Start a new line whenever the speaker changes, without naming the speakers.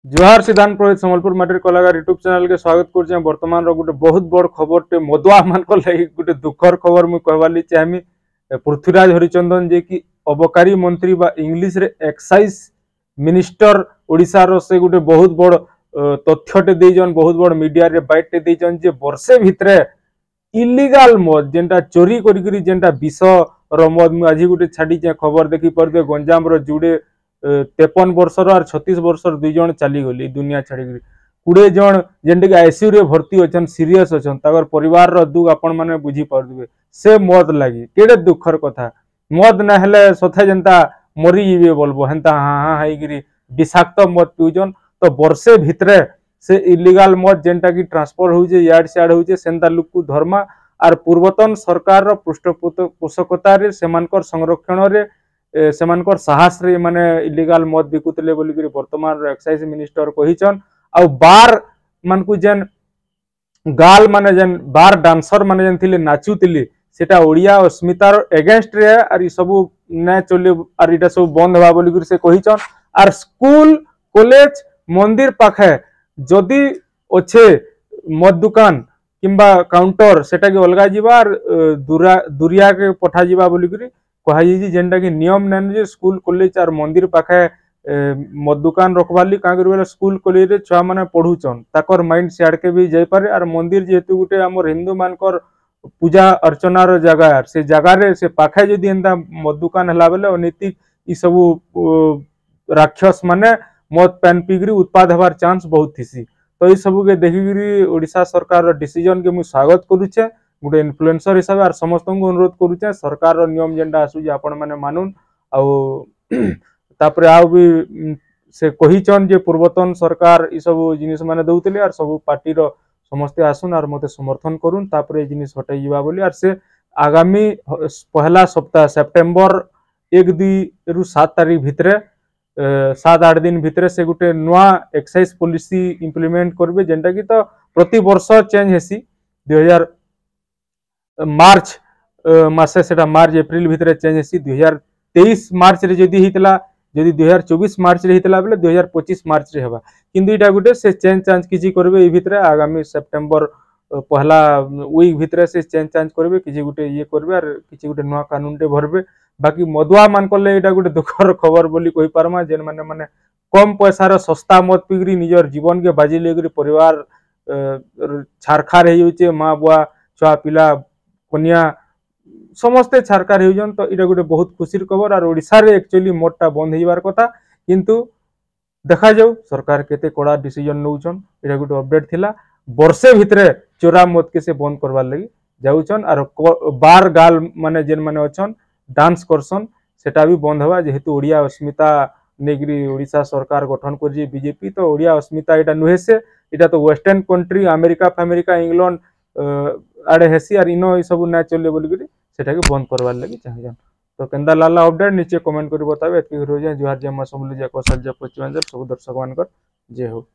जुहार सिद्धांत पुरोहित संबलपुर माटी कलाकार यूट्यूब चैनल के स्वागत कर बर्तमान गोटे बहुत बड़ खबर टे मदुआ मान लगी गोटे दुखर खबर मुझे कहवाली चाहमी पृथ्वीराज हरिचंदन जे कि अबकारी मंत्री बा इंग्लिश रे एक्साइज मिनिस्टर ओडिशार से गोटे बहुत बड़ तथ्यटे देजन बहुत बड़ मीडिया रे बाइटटे देजन जे वर्षे भितरे इलीगल मद जेनटा चोरी करी जेनटा विष मद मुझे आज गोटे छाड़ी खबर देखी पारे गंजाम जुड़े 53 वर्षर और 36 वर्षर दुई जन चलीगली दुनिया छाड़ी 20 जन जेनटे आईसीयू रे भर्ती अच्छा सीरीयस अच्छा परिवार दुख आपण मैंने बुझी पारे से मद लगी केड़े दुखर कथा मद ना हेले सथे जनता मरीजे बोलबो हेन्ता हाँ हाँ है विषाक्त मद पिउजन तो वर्षे भितरे से इलीगल मद जेनटा कि ट्रांसफर होजे यार्ड सियाड होजे सेंता लोक को धर्मा आर पूर्वतन सरकार रो पृष्ठपोषकता रे सेमानकर संरक्षण रे सेमानकर साहस रे माने इलीगल मद बिकुतले बोली करी वर्तमान एक्साइज मिनिस्टर कहिचन आ बार मान को जेन गाल माने जेन बार डांसर माने जेन थिले नाचुतिली सेटा ओडिया अस्मितार एगेंस्ट रे आर सब न चले आर इटा सब बंद हवा बोली करी से कहिचन आर स्कूल कॉलेज मंदिर पाखे जदि अच्छे मद दुकान किंबा काउंटर सेटा के अलगा जीवा आर दुरिया के पठा जीवा बोली करी कही जेनटा कि नियम नाइन जे स्कूल कॉलेज आर मंदिर पाखे मद दुकान रखवाली क्या कर स्कूल कॉलेज छुआ मैंने पढ़ुचन ताकर माइंड सियाड़ के भी जाई पारे आर मंदिर जेहेतु गोटे आम हिंदू मानकर पूजा अर्चनार जगह से जगार से पाखे जदि एंता मद दुकान है बेले अनैतिक ई सब राक्षस माने मद पैन पीकरी उत्पाद हबार चांस बहुत थी तो ये सब के देखिकी ओडिशा सरकार डिसीजन के मुझे स्वागत करुचे गोटे इन्फ्लुएंसर हिसाब से समस्त को अनुरोध करुचे सरकार नियम जेनटा आसुचे आपण मैंने मानुन आउे आ भी से कहीचन जे पूर्वतन सरकार ये सब जिनिस माने दउतले आर सब पार्टी रो समस्ते आसुन आर मते समर्थन करुन तापरे जिनिस हटाई जीवा बोली आर से आगामी पहला सप्ताह सेप्टेम्बर 1-2 रु 7 तारीख भितरे 7-8 दिन भितरे से गोटे नुआ एक्साइज पॉलिसी इम्प्लीमेंट करबे जेनटा कि तो प्रति वर्ष चेंज हेसी 2000 मार्च मासे सेटा मार्च एप्रिल भितरे चेंज हेसी 2023 मार्च रे जदी हितला जदी 2024 मार्च रे हितला बेले 2025 मार्च रे हेबा किंतु इटा गुटे से चेंज चांज किछि करबे ए भितरे आगामी सेप्टेम्बर पहला वीक भितरे से चेंज चांज करबे किछि गुटे ये करबे आर किछि गुटे नुआ कानून टे भरबे बाकी मदुआ मान करले इटा गुटे दुखर खबर बोली कहि पारमा जेन माने कम पैसा रो सस्ता मद पिगरी निजर जीवन के बाजी लेगरी परिवार छारखार हे होचे मां बुआ छुआ पिला कन्या समस्ते छारकार होजन तो इटा गोटे बहुत खुशीर खबर और ओडिशा रे एक्चुअली मदटा बंद होइबार कथा किंतु देखा जाऊ सरकार केते कड़ा डिसीजन नउचन इटा गोटे अपडेट थिला वर्षे भितरे चोरा मद के से बंद करवार लगी जाउचन और बार गाल माने जेन माने अछन डांस करसन सेटा भी बंद हवा जेहेतु ओडिया अस्मिता नेगरी ओडिशा सरकार गठन कर बीजेपी तो ओडिया अस्मिता इटा नुहे से इटा तो वेस्टर्न कंट्री अमेरिका इंग्लैंड आड़े हेसी आर इनो ये सब ना चले बोली सेटा के बंद करवार लगी चाहिए तो केंदा लाला अपडेट नीचे कमेंट कर बतावे एतकी हो जाए जुहार जय मां समलेई जय कौशल जय पश्चिमांचल सब दर्शक मानकर जय हो।